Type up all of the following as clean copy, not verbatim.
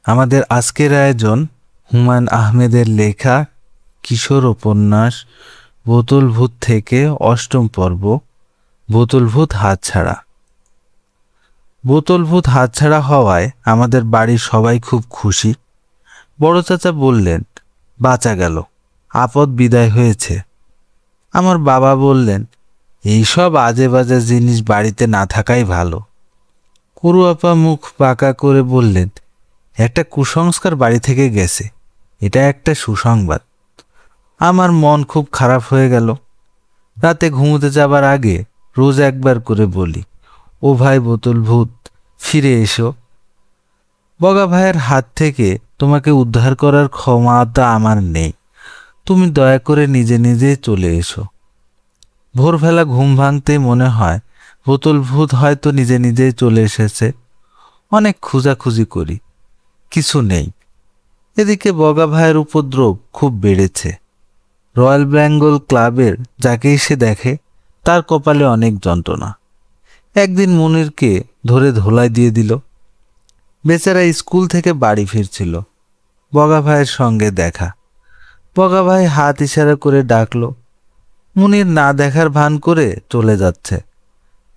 আমাদের আজকের আয়োজন হুমায়ূন আহমেদের লেখা কিশোর উপন্যাস বোতল ভূত থেকে অষ্টম পর্ব বোতল ভূত হাতছাড়া। বোতল ভূত হাতছাড়া হওয়ায় আমাদের বাড়ির সবাই খুব খুশি। বড় চাচা বললেন, বাঁচা গেল, আপদ বিদায় হয়েছে। আমার বাবা বললেন, এইসব আজে বাজে জিনিস বাড়িতে না থাকাই ভালো। কুরু আপা মুখ বাঁকা করে বললেন, একটা কুসংস্কার বাড়ি থেকে গেছে, এটা একটা সুসংবাদ। আমার মন খুব খারাপ হয়ে গেল। রাতে ঘুমোতে যাবার আগে রোজ একবার করে বলি, ও ভাই বোতল ভূত, ফিরে এসো। বগা ভাইয়ের হাত থেকে তোমাকে উদ্ধার করার ক্ষমতা আমার নেই, তুমি দয়া করে নিজে নিজে চলে এসো। ভোরবেলা ঘুম ভাঙতে মনে হয় বোতল ভূত হয়তো নিজে নিজেই চলে এসেছে। অনেক খোঁজাখুঁজি করি, কিছু নেই। এদিকে বগা ভাইয়ের উপদ্রব খুব বেড়েছে। রয়্যাল বেঙ্গল ক্লাবের যাকেই সে দেখে তার কপালে অনেক যন্ত্রণা। একদিন মুনিরকে ধরে ধোলাই দিয়ে দিল। বেচারা স্কুল থেকে বাড়ি ফিরছিল, বগা ভাইয়ের সঙ্গে দেখা। বগা ভাই হাত ইশারা করে ডাকলো। মুনির না দেখার ভান করে চলে যাচ্ছে।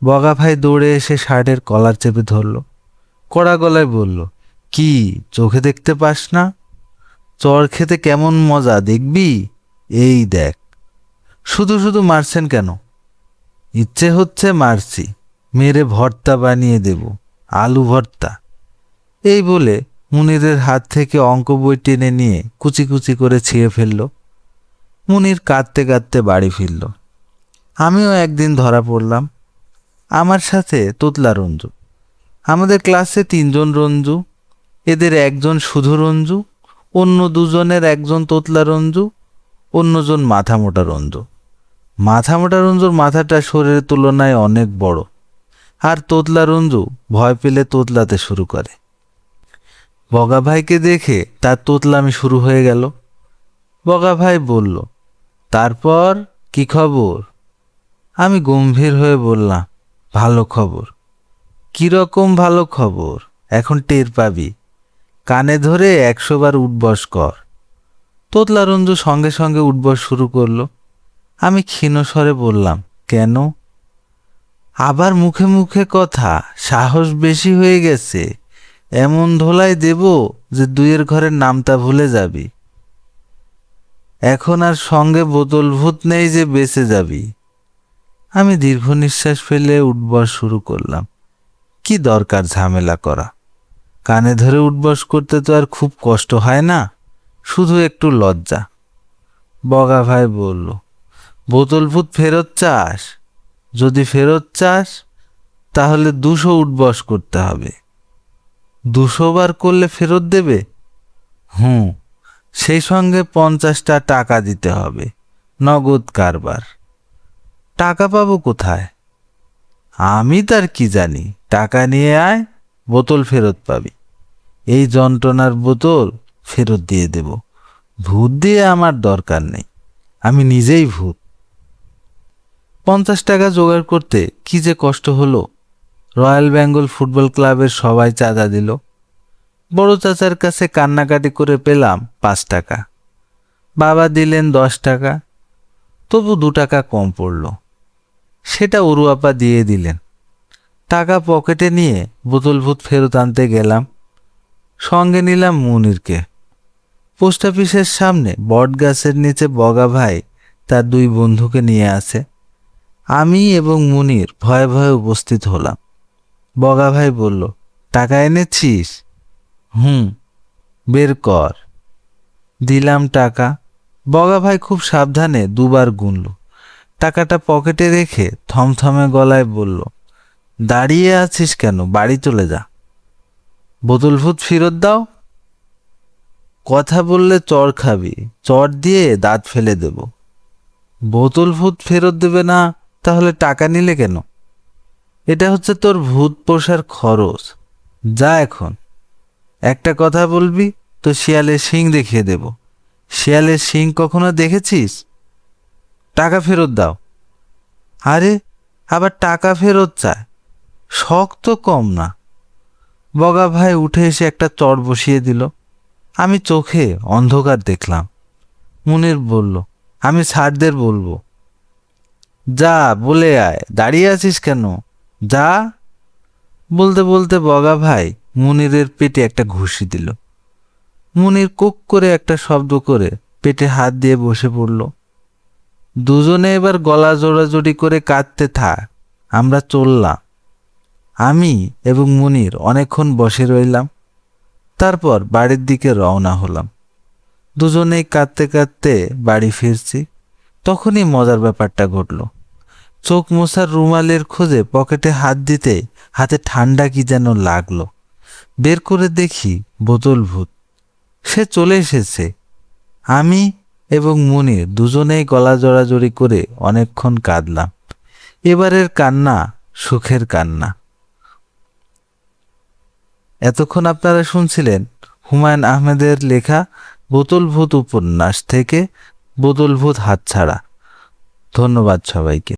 বগা ভাই দৌড়ে এসে শার্টের কলার চেপে ধরল, কড়া গলায় বলল, কি চোখে দেখতে পাস না? চর খেতে কেমন মজা দেখবি, এই দেখ। শুধু শুধু মারছেন কেন? ইচ্ছে হচ্ছে মারছি, মেরে ভর্তা বানিয়ে দেব, আলু ভর্তা। এই বলে মুনিরের হাত থেকে অঙ্ক বই টেনে নিয়ে কুচি কুচি করে ছিঁড়ে ফেলল। মুনির কাঁদতে কাঁদতে বাড়ি ফিরল। আমিও একদিন ধরা পড়লাম। আমার সাথে তোতলা রঞ্জু। আমাদের ক্লাসে 3 জন রঞ্জু, এদের একজন শুধু রঞ্জু, অন্য দুজনের একজন তোতলা রঞ্জু, অন্যজন মাথা মোটা রঞ্জু। মাথা মোটা রঞ্জুর মাথাটা শরীরের তুলনায় অনেক বড়, আর তোতলা রঞ্জু ভয় পেলে তোতলাতে শুরু করে। বগা ভাইকে দেখে তার তোতলামি শুরু হয়ে গেল। বগা ভাই বলল, তারপর কি খবর? আমি গম্ভীর হয়ে বললাম, ভালো খবর। কিরকম ভালো খবর? এখন টের পাবি, কানে ধরে 100 বার উঠবস কর। তোতলা রঞ্জু সঙ্গে সঙ্গে উঠবস শুরু করলো। আমি ক্ষীণ স্বরে বললাম, কেন? আবার মুখে মুখে কথা, সাহস বেশি হয়ে গেছে। এমন ধোলাই দেব যে 2-এর ঘরের নামটা ভুলে যাবি। এখন আর সঙ্গে বোতল ভূত নেই যে বেঁচে যাবি। আমি দীর্ঘ নিঃশ্বাস ফেলে উঠবস শুরু করলাম। কি দরকার ঝামেলা করা? কানে ধরে উঠবস করতে তো আর খুব কষ্ট হয় না, শুধু একটু লজ্জা। বগা ভাই বলল, বোতল ভূত ফেরত চাস? যদি ফেরত চাস তাহলে 200 উঠবস করতে হবে। 200 বার করলে ফেরত দেবে? সেই সঙ্গে 50টা টাকা দিতে হবে, নগদ কারবার। টাকা পাবো কোথায়? আমি তার কি জানি, টাকা নিয়ে আয়, বোতল ফেরত পাবি। এই যন্ত্রণার বোতল ফেরত দিয়ে দেব। ভূত দিয়ে আমার দরকার নেই, আমি নিজেই ভূত। 50 টাকা জোগাড় করতে কি যে কষ্ট হলো। রয়্যাল বেঙ্গল ফুটবল ক্লাবের সবাই চাঁদা দিল। বড় চাচার কাছে কান্নাকাটি করে পেলাম 5 টাকা। বাবা দিলেন 10 টাকা, তবু 2 টাকা কম পড়ল। সেটা অরু আপা দিয়ে দিলেন। টাকা পকেটে নিয়ে বোতল ভূত ফেরত আনতে গেলাম। সঙ্গে নিলাম মুনিরকে। পোস্ট অফিসের সামনে বট গাছের নিচে বগা ভাই তার 2 বন্ধুকে নিয়ে আসে। আমি এবং মুনির ভয়ে ভয়ে উপস্থিত হলাম। বগা ভাই বলল, টাকা এনেছিস? বের কর। দিলাম টাকা। বগা ভাই খুব সাবধানে 2 বার গুনল। টাকাটা পকেটে রেখে থমথমে গলায় বলল, দাঁড়িয়ে আছিস কেন, বাড়ি চলে যা। বোতল ভূত ফেরত দাও। কথা বললে চড় খাবি, চড় দিয়ে দাঁত ফেলে দেব। বোতল ভূত ফেরত দেবে না, তাহলে টাকা নিলে কেন? এটা হচ্ছে তোর ভূত পোষার খরচ, যা এখন। একটা কথা বলবি তো শিয়ালের শিং দেখিয়ে দেব। শিয়ালের শিং কখনো দেখেছিস? টাকা ফেরত দাও। আরে, আবার টাকা ফেরত চায়, শখ তো কম না। বগা ভাই উঠে এসে একটা চট বসিয়ে দিল। আমি চোখে অন্ধকার দেখলাম। মুনির বলল, আমি স্যারদের বলবো। যা বলে আয়, দাঁড়িয়ে আছিস কেন, যা। বলতে বলতে বগা ভাই মুনিরের পেটে একটা ঘুষি দিল। মুনির কুক করে একটা শব্দ করে পেটে হাত দিয়ে বসে পড়ল। দুজনে এবার গলা জোড়াজোড়ি করে কাঁদতে থাক। আমরা চললাম। আমি এবং মুনির অনেকক্ষণ বসে রইলাম। তারপর বাড়ির দিকে রওনা হলাম। দুজনেই কাঁদতে কাঁদতে বাড়ি ফিরছি। তখনই মজার ব্যাপারটা ঘটল। চোখ মোছার রুমালের খোঁজে পকেটে হাত দিতে হাতে ঠান্ডা কি যেন লাগলো। বের করে দেখি বোতল ভূত। সে চলে এসেছে। আমি এবং মুনির দুজনেই গলা জড়াজড়ি করে অনেকক্ষণ কাঁদলাম। এবারের কান্না সুখের কান্না। এতক্ষণ আপনারা শুনছিলেন হুমায়ুন আহমেদের লেখা বোতল ভূত উপন্যাস থেকে বোতল ভূত হাতছাড়া। ধন্যবাদ সবাইকে।